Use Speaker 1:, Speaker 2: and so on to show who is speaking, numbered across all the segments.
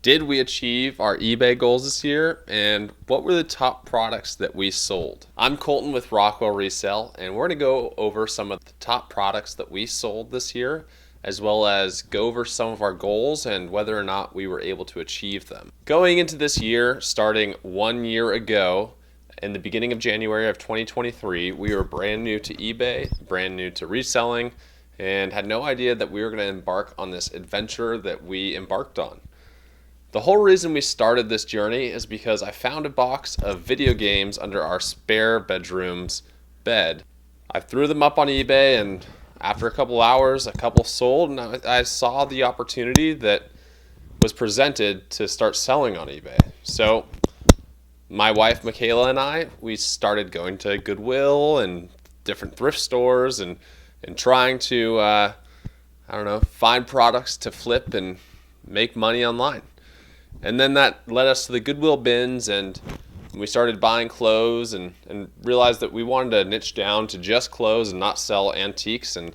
Speaker 1: Did we achieve our eBay goals this year? And what were the top products that we sold? I'm Colton with Rockwell Resell, and we're going to go over some of the top products that we sold this year, as well as go over some of our goals and whether or not we were able to achieve them. Going into this year, starting 1 year ago, in the beginning of January of 2023, we were brand new to eBay, brand new to reselling, and had no idea that we were going to embark on this adventure that we embarked on. The whole reason we started this journey is because I found a box of video games under our spare bedroom's bed. I threw them up on eBay, and after a couple hours, a couple sold, and I saw the opportunity that was presented to start selling on eBay. So my wife, Michaela, and we started going to Goodwill and different thrift stores and trying to, find products to flip and make money online. And then that led us to the Goodwill bins, and we started buying clothes and realized that we wanted to niche down to just clothes and not sell antiques and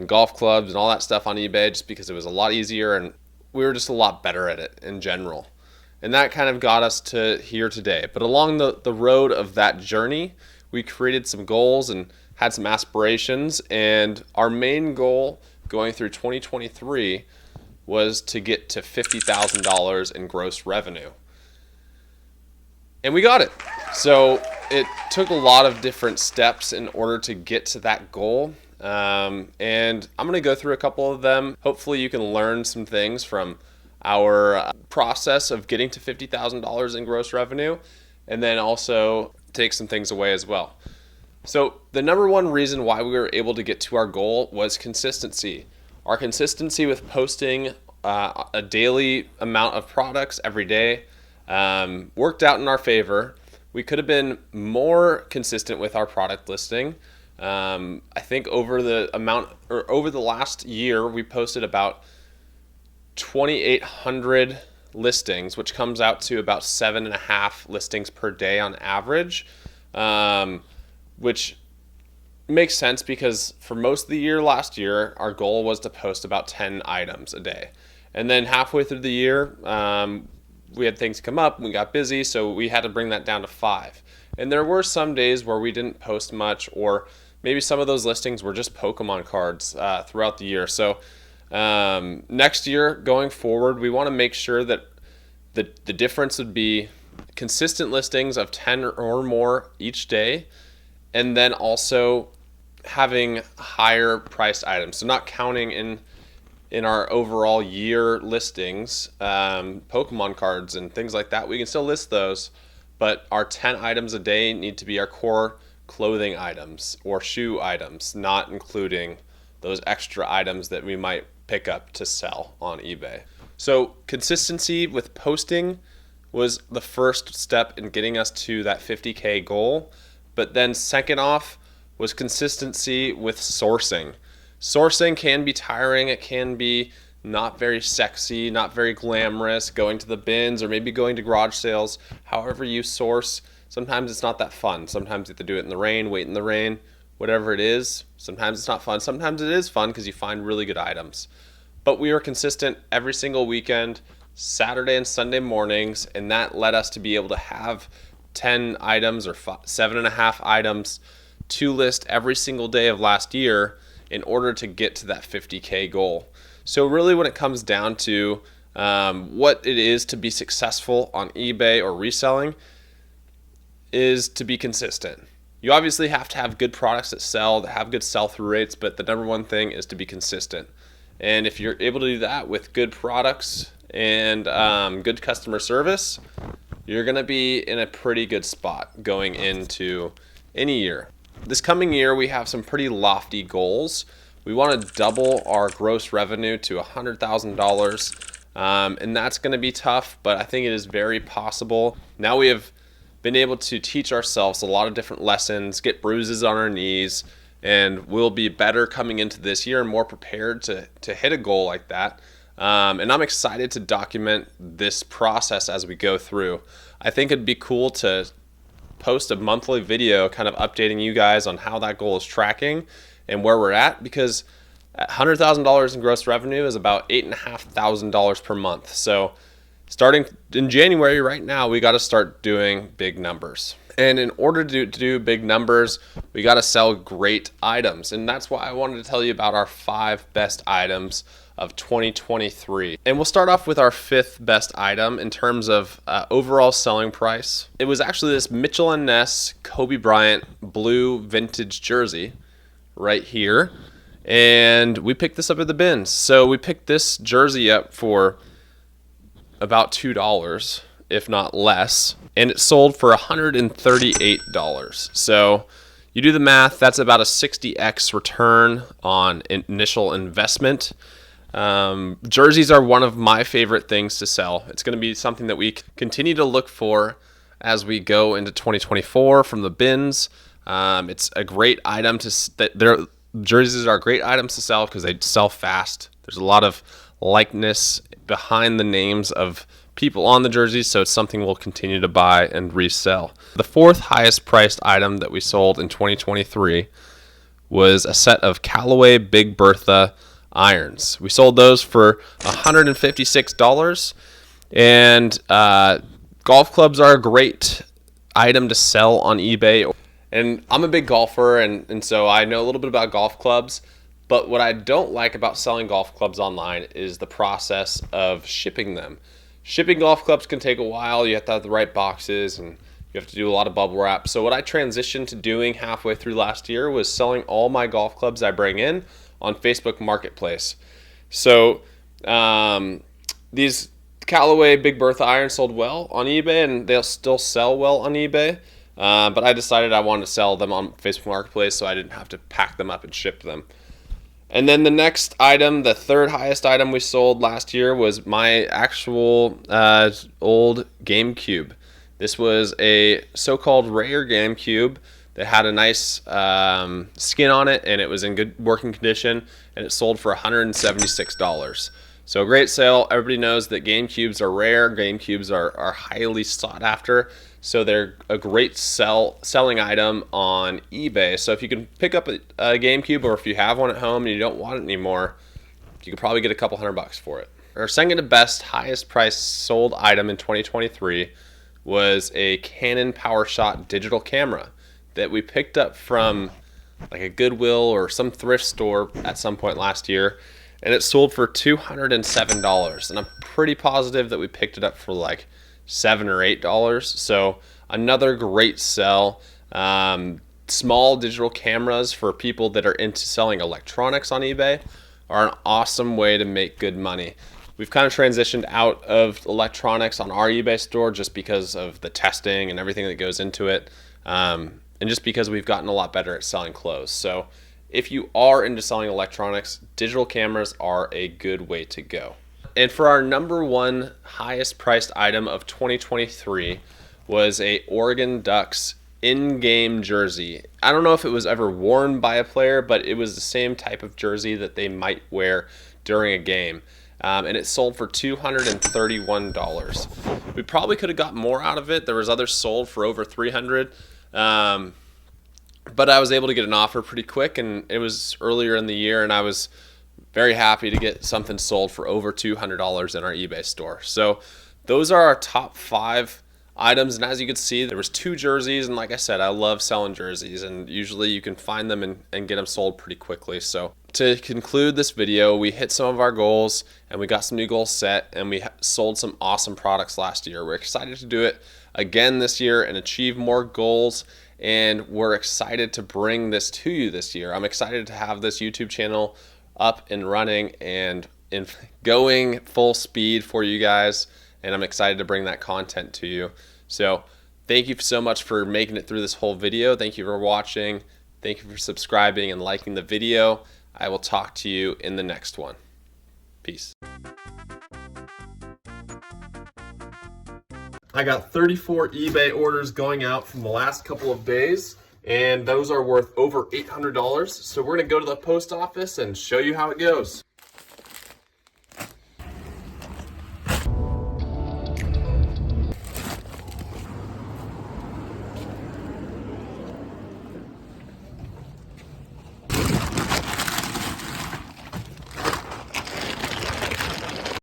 Speaker 1: golf clubs and all that stuff on eBay, just because it was a lot easier and we were just a lot better at it in general. And that kind of got us to here today. But along the road of that journey, we created some goals and had some aspirations. And our main goal going through 2023 was to get to $50,000 in gross revenue. And we got it. So it took a lot of different steps in order to get to that goal. And I'm going to go through a couple of them. Hopefully you can learn some things from our process of getting to $50,000 in gross revenue, and then also take some things away as well. So the number one reason why we were able to get to our goal was consistency. Our consistency with posting a daily amount of products every day worked out in our favor. We could have been more consistent with our product listing. I think over the last year, we posted about 2,800 listings, which comes out to about 7.5 listings per day on average, which makes sense because for most of the year last year, our goal was to post about 10 items a day. And then halfway through the year, we had things come up, we got busy, so we had to bring that down to 5. And there were some days where we didn't post much, or maybe some of those listings were just Pokemon cards throughout the year. So next year, going forward, we want to make sure that the difference would be consistent listings of 10 or more each day, and then also having higher priced items. So not counting in our overall year listings, Pokemon cards and things like that. We can still list those, but our 10 items a day need to be our core clothing items or shoe items, not including those extra items that we might pick up to sell on eBay. So consistency with posting was the first step in getting us to that 50K goal. But then second off was consistency with sourcing. Sourcing can be tiring. It can be not very sexy, not very glamorous, going to the bins or maybe going to garage sales. However you source, sometimes it's not that fun. Sometimes you have to do it in the rain, wait in the rain, whatever it is. Sometimes it's not fun. Sometimes it is fun because you find really good items. But we were consistent every single weekend, Saturday and Sunday mornings, and that led us to be able to have 10 items or 7.5 items to list every single day of last year in order to get to that 50K goal. So really when it comes down to what it is to be successful on eBay or reselling is to be consistent. You obviously have to have good products that sell, that have good sell-through rates, but the number one thing is to be consistent. And if you're able to do that with good products and good customer service, you're going to be in a pretty good spot going into any year. This coming year, we have some pretty lofty goals. We want to double our gross revenue to $100,000, and that's going to be tough, but I think it is very possible. Now we have been able to teach ourselves a lot of different lessons, get bruises on our knees, and we'll be better coming into this year and more prepared to hit a goal like that. And I'm excited to document this process as we go through. I think it'd be cool to post a monthly video kind of updating you guys on how that goal is tracking and where we're at, because $100,000 in gross revenue is about $8,500 per month. So starting in January right now, we got to start doing big numbers. And in order to do big numbers, we got to sell great items. And that's why I wanted to tell you about our 5 best items of 2023. And we'll start off with our 5th best item in terms of overall selling price. It was actually this Mitchell & Ness Kobe Bryant blue vintage jersey right here. And we picked this up at the bins. So we picked this jersey up for about $2, if not less, and it sold for $138. So you do the math, that's about a 60x return on initial investment. Jerseys are one of my favorite things to sell. It's going to be something that we continue to look for as we go into 2024 from the bins. It's a great item jerseys are great items to sell because they sell fast. There's a lot of likeness behind the names of people on the jerseys, so it's something we'll continue to buy and resell. The 4th highest priced item that we sold in 2023 was a set of Callaway Big Bertha irons. We sold those for $156, and golf clubs are a great item to sell on eBay. And I'm a big golfer, and so I know a little bit about golf clubs. But what I don't like about selling golf clubs online is the process of shipping them. Shipping golf clubs can take a while. You have to have the right boxes, and you have to do a lot of bubble wrap. So what I transitioned to doing halfway through last year was selling all my golf clubs I bring in on Facebook Marketplace. So these Callaway Big Bertha irons sold well on eBay, and they'll still sell well on eBay. But I decided I wanted to sell them on Facebook Marketplace so I didn't have to pack them up and ship them. And then the next item, the 3rd highest item we sold last year, was my actual old GameCube. This was a so-called rare GameCube that had a nice skin on it, and it was in good working condition, and it sold for $176. So a great sale. Everybody knows that GameCubes are rare. GameCubes are highly sought after. So they're a great selling item on eBay. So if you can pick up a GameCube, or if you have one at home and you don't want it anymore, you could probably get a couple $100 for it. Our second to best, highest price sold item in 2023 was a Canon PowerShot digital camera that we picked up from like a Goodwill or some thrift store at some point last year. And it sold for $207. And I'm pretty positive that we picked it up for like $7 or $8. So another great sell. Small digital cameras for people that are into selling electronics on eBay are an awesome way to make good money. We've kind of transitioned out of electronics on our eBay store just because of the testing and everything that goes into it. And just because we've gotten a lot better at selling clothes. So if you are into selling electronics, digital cameras are a good way to go. And for our number 1 highest priced item of 2023 was a Oregon Ducks in-game jersey. I don't know if it was ever worn by a player, but it was the same type of jersey that they might wear during a game. And it sold for $231. We probably could have got more out of it. There was others sold for over $300. But I was able to get an offer pretty quick, and it was earlier in the year, and I was very happy to get something sold for over $200 in our eBay store. So those are our top 5 items, and as you can see, there was 2 jerseys, and like I said, I love selling jerseys, and usually you can find them and get them sold pretty quickly. So to conclude this video, we hit some of our goals, and we got some new goals set, and we sold some awesome products last year. We're excited to do it again this year and achieve more goals, and we're excited to bring this to you this year. I'm excited to have this YouTube channel up and running and going full speed for you guys, and I'm excited to bring that content to you. So thank you so much for making it through this whole video. Thank you for watching. Thank you for subscribing and liking the video. I will talk to you in the next one. Peace. I got 34 eBay orders going out from the last couple of days, and those are worth over $800. So we're gonna go to the post office and show you how it goes.